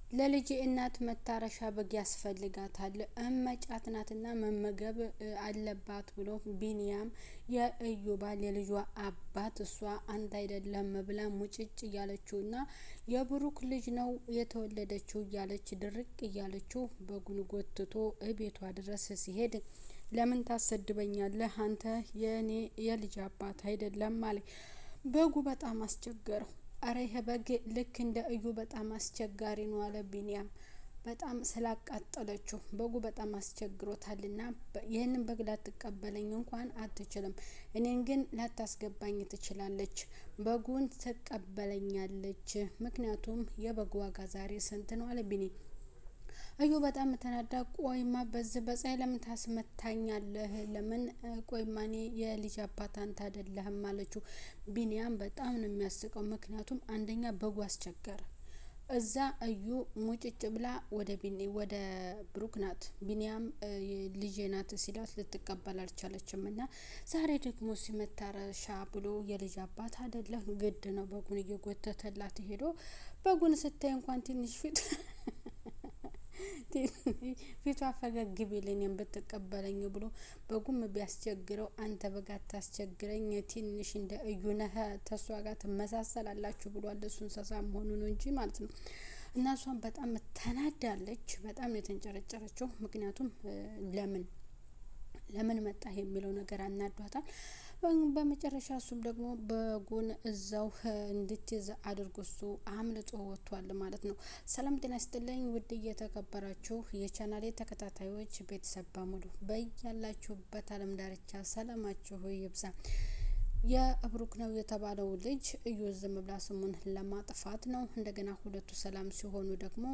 ለልጅ እናት መታረሻ በግ ያስፈልጋታል እመጫት ናትና መመገብ አለባት ብሎ ቢኒያም የእዩ ባል የልጇ አባት እሷ አንተ አይደለም ብላ ሙጭጭ እያለችውና የብሩክ ልጅ ነው የተወለደችው እያለች ድርቅ እያለችው በጉን ጎትቶ ቤቷ ድረስ ሲሄድ ለምን ታሰድበኛለህ አንተ የኔ የልጅ አባት አይደለም ማለት በጉ በጣም አስቸገረው። አረ ይሄ በግ ልክ እንደ እዩ በጣም አስቸጋሪ ነው አለ ቢኒያም። በጣም ስላቃጠለችው በጉ በጣም አስቸግሮታልና ይሄንን በግ ላትቀበለኝ እንኳን አትችልም፣ እኔን ግን ላታስገባኝ ትችላለች። በጉን ትቀበለኛለች ምክንያቱም የበግ ዋጋ ዛሬ ስንት ነው አለ ቢኒ። እዩ በጣም ተናዳ ቆይማ በዚህ በፀሐይ ለምን ታስመታኛለህ? ለምን ቆይማ እኔ የልጅ አባት አንተ አይደለህም አለችው። ቢኒያም በጣም ነው የሚያስቀው። ምክንያቱም አንደኛ በጉ አስቸገረ። እዛ እዩ ሙጭጭ ብላ ወደ ብሩክ ናት። ቢኒያም ልጄ ናት ሲላት ልትቀበል አልቻለችም። እና ዛሬ ደግሞ ሲመታረሻ ብሎ የልጅ አባት አይደለም ግድ ነው በጉን እየጎተተላት ሄዶ በጉን ስታይ እንኳን ትንሽ ፊቷ ፈገግ ቢልኝም ብትቀበለኝ ብሎ በጉም ቢያስቸግረው አንተ በጋ ታስቸግረኝ ትንሽ እንደ እዩ ነህ ተሷ ጋር ተመሳሰላላችሁ ብሏል። እሱ እንስሳ መሆኑ ነው እንጂ ማለት ነው። እና እሷም በጣም ተናዳለች። በጣም ነው የተንጨረጨረችው። ምክንያቱም ለምን መጣ የሚለው ነገር አናዷታል። በመጨረሻ እሱም ደግሞ በጉን እዛው እንድትይዝ አድርጎ እሱ አምልጦ ወጥቷል ማለት ነው። ሰላም ጤና ይስጥልኝ ውድ እየተከበራችሁ የቻናሌ ተከታታዮች ቤተሰብ በሙሉ በያላችሁበት ዓለም ዳርቻ ሰላማችሁ ይብዛ። የብሩክ ነው የተባለው ልጅ እዩ ዝም ብላ ስሙን ለማጥፋት ነው። እንደገና ሁለቱ ሰላም ሲሆኑ ደግሞ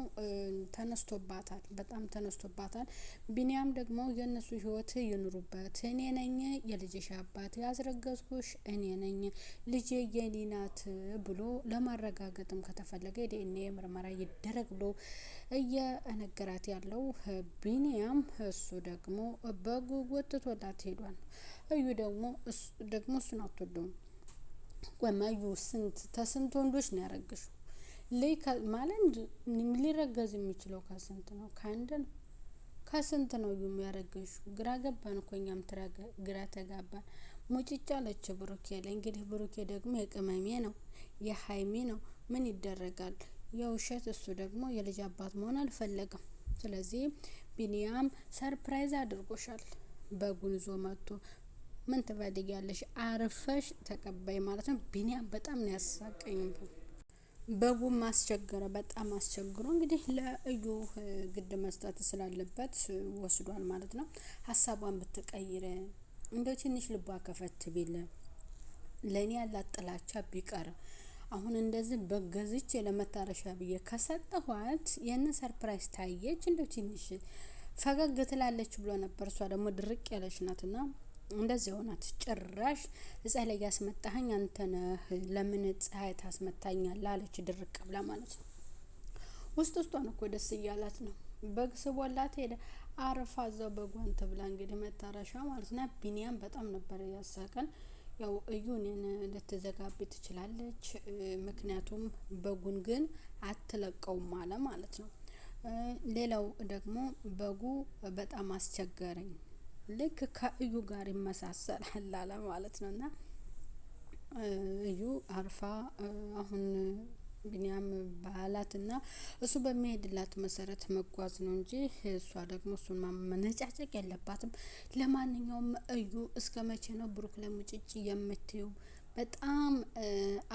ተነስቶባታል፣ በጣም ተነስቶባታል። ቢኒያም ደግሞ የነሱ ህይወት ይኑሩበት፣ እኔ ነኝ የልጅሽ አባት ያስረገዝኩሽ እኔ ነኝ፣ ልጄ የኔ ናት ብሎ ለማረጋገጥም ከተፈለገ የዲኤንኤ ምርመራ ይደረግ ብሎ እየነገራት ያለው ቢኒያም እሱ ደግሞ በጉ ጎትቶላት ሄዷል። እዩ ደግሞ እሱን አትወደውም። ቆማዩ ስንት ወንዶች ነው ያረገሽው? ማለት ሊረገዝ የሚችለው ከስንት ነው? ከአንድ ነው? ከስንት ነው የሚያረገሽው? ግራ ገባን እኮ እኛም ግራ ተጋባን። ሙጭጫ ለች ብሩኬ ላይ እንግዲህ ብሩኬ ደግሞ የቅመሜ ነው የሀይሜ ነው ምን ይደረጋል የውሸት። እሱ ደግሞ የልጅ አባት መሆን አልፈለገም። ስለዚህ ቢኒያም ሰርፕራይዝ አድርጎሻል። በጉን ይዞ መጥቶ ምን ትፈልጊያለሽ? አርፈሽ ተቀባይ ማለት ነው። ቢኒያም በጣም ነው ያሳቀኝ። በጉም አስቸገረ፣ በጣም አስቸግሮ እንግዲህ ለእዩ ግድ መስጠት ስላለበት ወስዷል ማለት ነው። ሀሳቧን ብትቀይር እንደ ትንሽ ልቧ ከፈት ቢል ለኔ ያላት ጥላቻ ቢቀር አሁን እንደዚህ በገዝቼ ለመታረሻ ብዬ ከሰጠኋት የነ ሰርፕራይዝ ታየች እንደ ትንሽ ፈገግ ትላለች ብሎ ነበር። እሷ ደግሞ ድርቅ ያለች ናትና እንደዚህ ሆናት። ጭራሽ ፀሐይ ላይ ያስመጣኸኝ አንተ ነህ፣ ለምን ፀሐይ ታስመታኛለህ አለች ድርቅ ብላ ማለት ነው። ውስጧን እኮ ደስ እያላት ነው። በግ ስቦላት ሄደ አረፋ እዛው በጓን ተብላ እንግዲህ መታረሻ ማለት ነው። ቢኒያም በጣም ነበር ያሳቀን። ያው እዩ እኔን ልትዘጋቢ ትችላለች፣ ምክንያቱም በጉን ግን አትለቀውም አለ ማለት ነው። ሌላው ደግሞ በጉ በጣም አስቸገረኝ፣ ልክ ከእዩ ጋር ይመሳሰላል አለ ማለት ነውና እዩ አርፋ አሁን ቢኒያም ባላትና እሱ በሚሄድላት መሰረት መጓዝ ነው እንጂ እሷ ደግሞ እሱን ማመነጫጨቅ የለባትም። ለማንኛውም እዩ እስከ መቼ ነው ብሩክ ለሙጭጭ የምትዩ? በጣም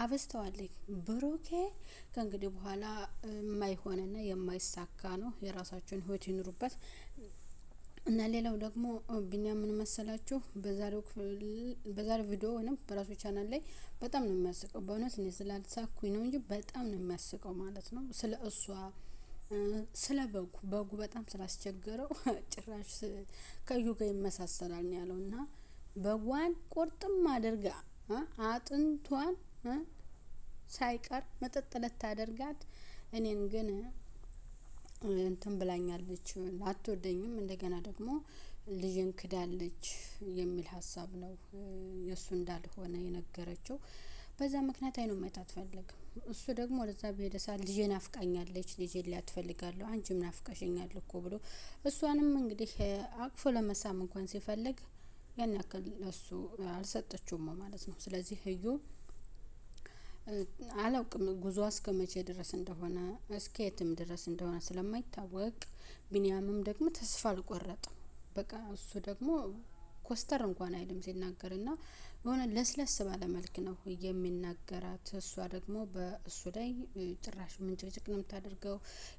አበስተዋለኝ። ብሩኬ ከእንግዲህ በኋላ የማይሆንና የማይሳካ ነው። የራሳቸውን ህይወት ይኑሩበት። እና ሌላው ደግሞ ቢኒያም ምን መሰላችሁ በዛሬው ቪዲዮ ወይንም በራሱ ቻናል ላይ በጣም ነው የሚያስቀው። በእውነት እኔ ስላልሳኩኝ ነው እንጂ በጣም ነው የሚያስቀው ማለት ነው። ስለ እሷ ስለ በጉ በጣም ስላስቸገረው ጭራሽ ከዩ ጋር ይመሳሰላል ነው ያለውና በጓን ቁርጥም አድርጋ አጥንቷን ሳይቀር መጠጥለት ታደርጋት እኔን ግን እንትን ብላኛለች፣ አትወደኝም፣ እንደገና ደግሞ ልጅን ክዳለች የሚል ሀሳብ ነው የሱ እንዳልሆነ የነገረችው። በዛ ምክንያት አይኑ ማየት አትፈልግም። እሱ ደግሞ ወደዛ በሄደ ሰዓት ልጄ ናፍቃኛለች፣ ልጄ ሊያት ፈልጋለሁ፣ አንቺም ናፍቀሽኛል እኮ ብሎ እሷንም እንግዲህ አቅፎ ለመሳም እንኳን ሲፈልግ ያን ያክል ለሱ አልሰጠችውም ማለት ነው። ስለዚህ እዩ አላውቅም ጉዞ እስከ መቼ ድረስ እንደሆነ እስከ የትም ድረስ እንደሆነ ስለማይታወቅ ቢኒያምም ደግሞ ተስፋ አልቆረጠም። በቃ እሱ ደግሞ ኮስተር እንኳን አይልም ሲናገርና የሆነ ለስለስ ባለ መልክ ነው የሚናገራት። እሷ ደግሞ በእሱ ላይ ጭራሽ ምንጭቅጭቅ ነው የምታደርገው።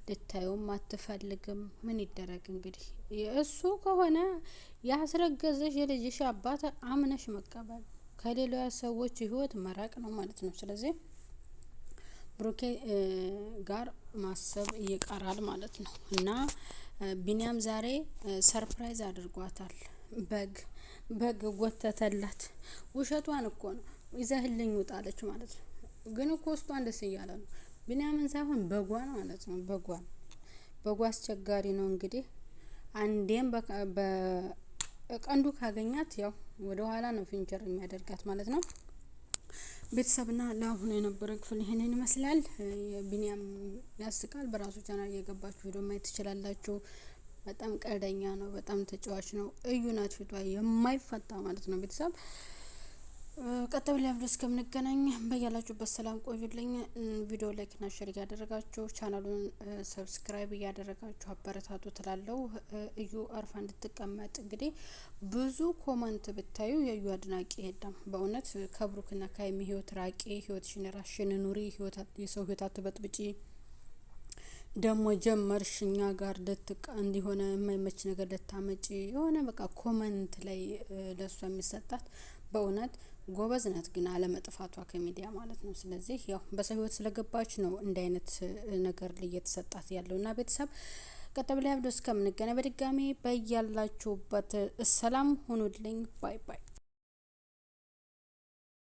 ልታየውም አትፈልግም። ምን ይደረግ እንግዲህ እሱ ከሆነ ያስረገዘሽ የልጅሽ አባት አምነሽ መቀበል፣ ከሌላ ሰዎች ህይወት መራቅ ነው ማለት ነው። ስለዚህ ብሩኬ ጋር ማሰብ ይቀራል ማለት ነው። እና ቢኒያም ዛሬ ሰርፕራይዝ አድርጓታል። በግ ጎተተላት። ውሸቷን እኮ ነው ይዘህልኝ ውጣለች ማለት ነው። ግን እኮ ውስጧን ደስ እያለ ነው። ቢኒያምን ሳይሆን በጓን ማለት ነው። በጓ አስቸጋሪ ነው እንግዲህ አንዴም በቀንዱ ካገኛት ያው ወደ ኋላ ነው ፊንቸር የሚያደርጋት ማለት ነው። ቤተሰብና ለአሁኑ የነበረው ክፍል ይሄንን ይመስላል። ቢኒያም ያስቃል። በራሱ ቻናል እየገባችሁ ቪዲዮ ማየት ትችላላችሁ። በጣም ቀልደኛ ነው፣ በጣም ተጫዋች ነው። እዩ ናት ፊቷ የማይፈታ ማለት ነው። ቤተሰብ ቀጣይ ቪዲዮ እስከምንገናኝ በያላችሁበት ሰላም ቆዩልኝ። ቪዲዮ ላይክ እና ሼር እያደረጋችሁ ቻናሉን ሰብስክራይብ እያደረጋችሁ አበረታቱ ትላለው። እዩ አርፋ እንድትቀመጥ እንግዲህ ብዙ ኮመንት ብታዩ የዩ አድናቂ የለም። በእውነት ከብሩክና ከሀይሚ ህይወት ራቂ፣ ህይወትሽን ራስሽን ኑሪ፣ የሰው ህይወት አትበጥብጪ፣ ደግሞ ጀመርሽ እኛ ጋር እንዲሆነ የማይመች ነገር ልታመጪ የሆነ በቃ ኮመንት ላይ ለሷ የሚሰጣት በእውነት ጎበዝ ናት፣ ግን አለመጥፋቷ ከሚዲያ ማለት ነው። ስለዚህ ያው በሰው ህይወት ስለገባች ነው እንደ አይነት ነገር ላይ እየተሰጣት ያለውና ቤተሰብ ቀጣይ ቪዲዮ እስከምንገናኝ በድጋሚ በያላችሁበት ሰላም ሁኑልኝ። ባይ ባይ።